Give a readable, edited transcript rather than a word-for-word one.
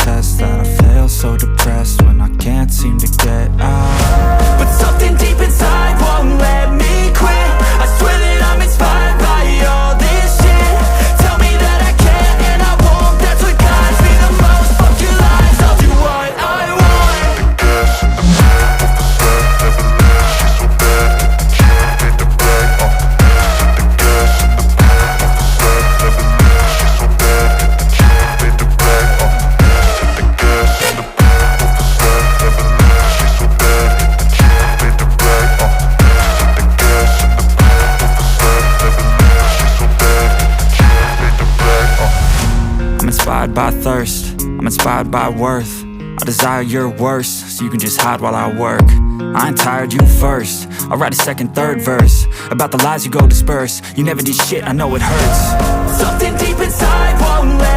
test that I fail, so depressed when I can't seem to get out. But something deep inside won't let me quit. I swear that I'm inspired by all this shit. Tell me that I can and I won't, that's what guides me the most. Fuck your lies, I'll do what I want. The gas in the back of the sled, never leave, she's so bad that the can't hit the brag. The gas in the back of the sled, never leave, she's so bad that the can't hit the brag. The gas in the back of the sled, never leave, she's so bad that the can't hit the brag. The gas in the back of the sled, never leave, she's so bad that the can't hit the brag. I'm inspired by thirst, I'm inspired by worth. I desire your worst, so you can just hide while I work. I ain't tired, you first. I'll write a second, third verse about the lies you go disperse. You never did shit, I know it hurts. Something deep inside won't let